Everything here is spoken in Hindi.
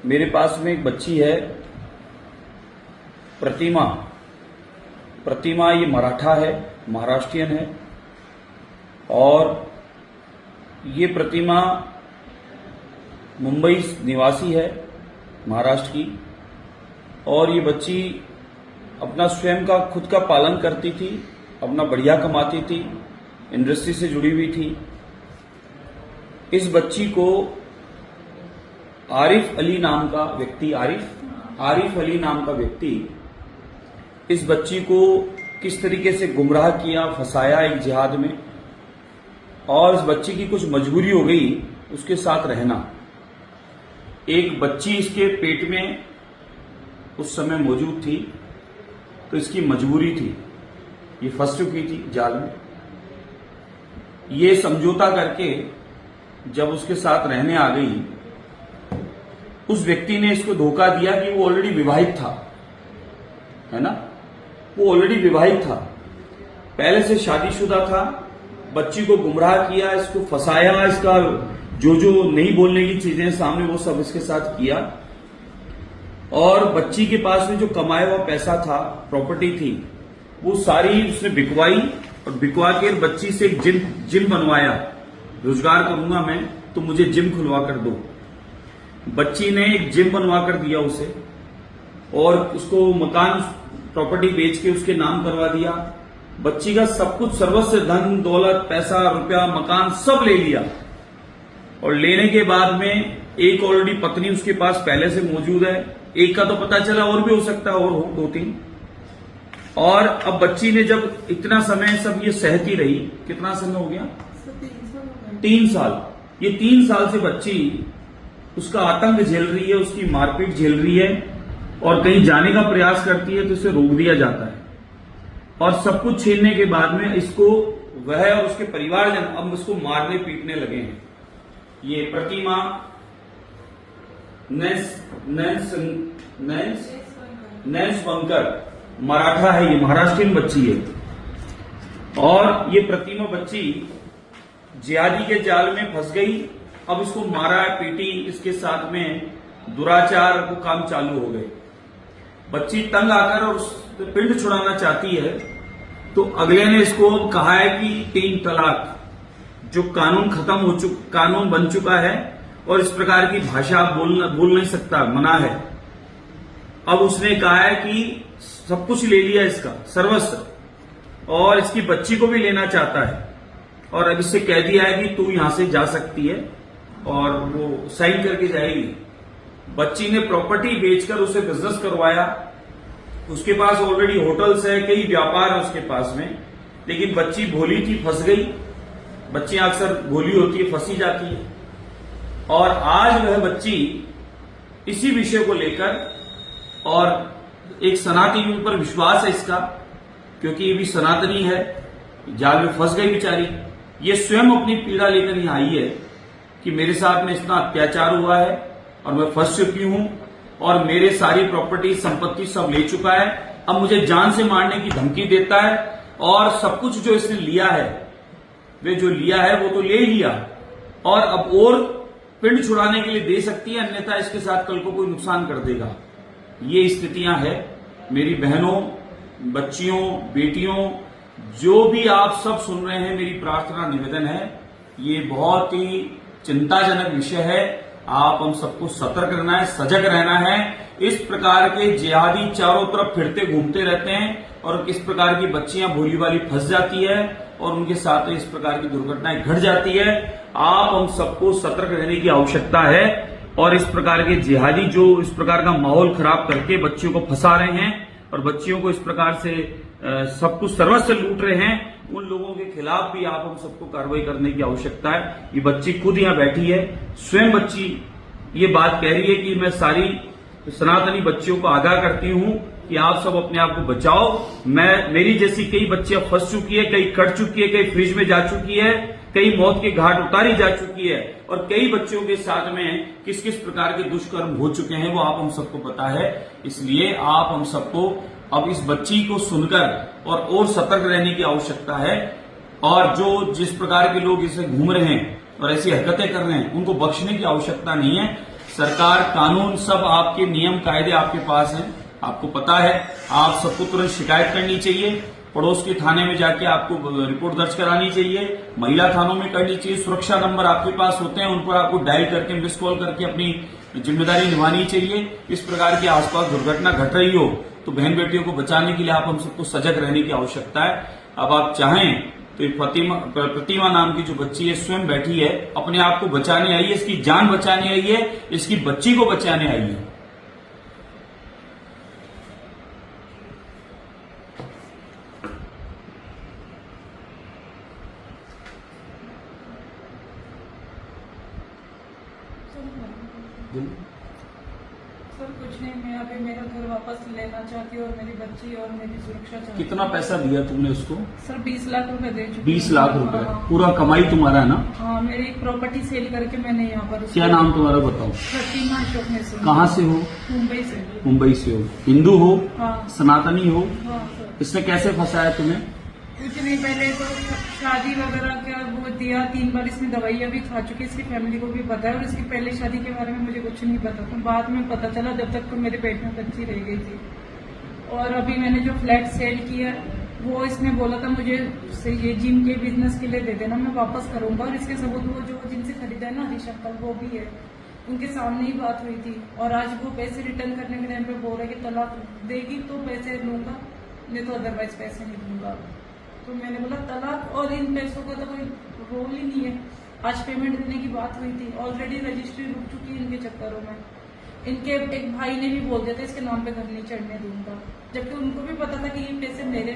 मेरे पास में एक बच्ची है प्रतिमा। प्रतिमा ये मराठा है, महाराष्ट्रियन है और ये प्रतिमा मुंबई निवासी है, महाराष्ट्र की। और ये बच्ची अपना स्वयं का खुद का पालन करती थी, अपना बढ़िया कमाती थी, इंडस्ट्री से जुड़ी हुई थी। इस बच्ची को आरिफ अली नाम का व्यक्ति इस बच्ची को किस तरीके से गुमराह किया, फंसाया एक जिहाद में। और इस बच्ची की कुछ मजबूरी हो गई उसके साथ रहना। एक बच्ची इसके पेट में उस समय मौजूद थी, तो इसकी मजबूरी थी, ये फंस चुकी थी जाल में। ये समझौता करके जब उसके साथ रहने आ गई, उस व्यक्ति ने इसको धोखा दिया कि वो ऑलरेडी विवाहित था, है ना, वो ऑलरेडी विवाहित था, पहले से शादीशुदा था। बच्ची को गुमराह किया, इसको फंसाया, इसका जो नहीं बोलने की चीजें सामने वो सब इसके साथ किया। और बच्ची के पास में जो कमाया हुआ पैसा था, प्रॉपर्टी थी, वो सारी उसने बिकवाई और बिकवा के बच्ची से एक जिम बनवाया। रोजगार करूंगा मैं तो मुझे जिम खुलवा कर दो। बच्ची ने एक जिम बनवा कर दिया उसे और उसको मकान प्रॉपर्टी बेच के उसके नाम करवा दिया। बच्ची का सब कुछ, सर्वस्व धन दौलत, पैसा, रुपया, मकान सब ले लिया। और लेने के बाद में एक ऑलरेडी पत्नी उसके पास पहले से मौजूद है, एक का तो पता चला और भी हो सकता है, और हो 2-3। और अब बच्ची ने जब इतना समय सब ये सहती रही, कितना समय हो गया, 3 साल। ये 3 साल से बच्ची उसका आतंक झेल रही है, उसकी मारपीट झेल रही है और कहीं जाने का प्रयास करती है तो इसे रोक दिया जाता है। और सब कुछ छीनने के बाद में इसको वह और उसके परिवारजन अब उसको मारने पीटने लगे हैं। ये प्रतिमा नेंसवंकर मराठा है, ये महाराष्ट्रियन बच्ची है। और ये प्रतिमा बच्ची जिहादी के जाल में फंस गई। अब इसको मारा पीटी, इसके साथ में दुराचार वो काम चालू हो गए। बच्ची तंग आकर और पिंड छुड़ाना चाहती है, तो अगले ने इसको कहा है कि 3 तलाक, जो कानून खत्म हो कानून बन चुका है और इस प्रकार की भाषा बोल नहीं सकता, मना है। अब उसने कहा है कि सब कुछ ले लिया इसका, सर्वस्व, और इसकी बच्ची को भी लेना चाहता है। और अब इससे कह दिया है कि तू यहां से जा सकती है, और वो साइन करके जाएगी। बच्ची ने प्रॉपर्टी बेचकर उसे बिजनेस करवाया। उसके पास ऑलरेडी होटल्स है, कई व्यापार है उसके पास में, लेकिन बच्ची भोली थी, फंस गई। बच्चियां अक्सर भोली होती है, फंसी जाती है। और आज वह बच्ची इसी विषय को लेकर, और एक सनातनी पर विश्वास है इसका, क्योंकि ये भी सनातनी है, जाल में फंस गई बेचारी। ये स्वयं अपनी पीड़ा लेकर यहां आई है कि मेरे साथ में इतना अत्याचार हुआ है और मैं फंस चुकी हूं और मेरे सारी प्रॉपर्टी संपत्ति सब ले चुका है। अब मुझे जान से मारने की धमकी देता है और सब कुछ जो इसने लिया है, वे जो लिया है वो तो ले लिया, और अब और पिंड छुड़ाने के लिए दे सकती है, अन्यथा इसके साथ कल को कोई नुकसान कर देगा। ये स्थितियां है। मेरी बहनों, बच्चियों, बेटियों, जो भी आप सब सुन रहे हैं, मेरी प्रार्थना निवेदन है, ये बहुत ही चिंताजनक विषय है। आप हम सबको सतर्क रहना है, सजग रहना है। इस प्रकार के जिहादी चारों तरफ फिरते घूमते रहते हैं और इस प्रकार की बच्चियां भोली वाली फंस जाती है और उनके साथ इस प्रकार की दुर्घटनाएं घट जाती है। आप हम सबको सतर्क रहने की आवश्यकता है। और इस प्रकार के जिहादी जो इस प्रकार का माहौल खराब करके बच्चियों को फंसा रहे हैं और बच्चियों को इस प्रकार से सब कुछ सर्वस्व लूट रहे हैं, उन लोगों के खिलाफ भी आप हम सबको कार्रवाई करने की आवश्यकता है। ये बच्ची खुद यहाँ बैठी है, स्वयं बच्ची ये बात कह रही है कि मैं सारी सनातनी बच्चियों को आगाह करती हूँ कि आप सब अपने आप को बचाओ। मेरी जैसी कई बच्चियां फंस चुकी है, कई कट चुकी है, कई फ्रिज में जा चुकी है, कई मौत के घाट उतारी जा चुकी है, और कई बच्चों के साथ में किस किस प्रकार के दुष्कर्म हो चुके हैं वो आप हम सबको पता है। इसलिए आप हम सबको अब इस बच्ची को सुनकर और सतर्क रहने की आवश्यकता है। और जो जिस प्रकार के लोग इसे घूम रहे हैं और ऐसी हरकतें कर रहे हैं, उनको बख्शने की आवश्यकता नहीं है। सरकार, कानून, सब आपके नियम कायदे आपके पास हैं, आपको पता है। आप सबको तुरंत शिकायत करनी चाहिए, पड़ोस के थाने में जाके आपको रिपोर्ट दर्ज करानी चाहिए, महिला थानों में करनी चाहिए। सुरक्षा नंबर आपके पास होते हैं, उन पर आपको डायल करके, मिस कॉल करके अपनी जिम्मेदारी निभानी चाहिए। इस प्रकार की आसपास दुर्घटना घट रही हो तो बहन बेटियों को बचाने के लिए आप हम सबको सजग रहने की आवश्यकता है। अब आप चाहें तो ये प्रतिमा नाम की जो बच्ची है स्वयं बैठी है, अपने आप को बचाने आई है, इसकी जान बचाने आई है, इसकी बच्ची को बचाने आई है। सर कुछ नहीं, मैं अभी मेरा घर वापस लेना चाहती हूँ और मेरी बच्ची और मेरी सुरक्षा चाहती हूँ। कितना पैसा दिया तुमने उसको? सर 20 लाख रुपए दे चुकी हूँ। 20 लाख रुपए? हाँ। पूरा कमाई तुम्हारा है ना? हाँ, मेरी प्रॉपर्टी सेल करके मैंने यहाँ पर। क्या नाम तुम्हारा बताओ? प्रतिमा अशोक मिश्रा। कहाँ से हो? मुंबई से। मुंबई से हो? हिंदू हो? हाँ। सनातनी हो? हाँ सर। इसने कैसे फंसाया तुम्हें? कुछ नहीं, पहले तो शादी वगैरह का वो दिया, 3 बार इसने दवाइयाँ भी खा चुकी, इसकी फैमिली को भी पता है। और इसकी पहले शादी के बारे में मुझे कुछ नहीं पता था, बाद में पता चला, जब तक तो मेरे पेट में बच्ची रह गई थी। और अभी मैंने जो फ्लैट सेल किया वो इसने बोला था मुझे ये जिम के बिजनेस के लिए दे देना, मैं वापस करूंगा। और इसके सबूत वो जो जिनसे खरीदा है ना हरीश अंकल, वो भी है, उनके सामने ही बात हुई थी। और आज वो पैसे रिटर्न करने के टाइम पे बोल रहा है कि तलाक देगी तो पैसे लूंगा, नहीं तो अदरवाइज पैसे नहीं दूंगा। तो मैंने बोला तलाक और इन पैसों का तो कोई रोल ही नहीं है। आज पेमेंट देने की बात हुई थी, ऑलरेडी रजिस्ट्री रुक चुकी है इनके चक्करों में। इनके एक भाई ने भी बोल दिया था इसके नाम पे घर नहीं चढ़ने दूंगा, जबकि उनको भी पता था कि ये पैसे मेरे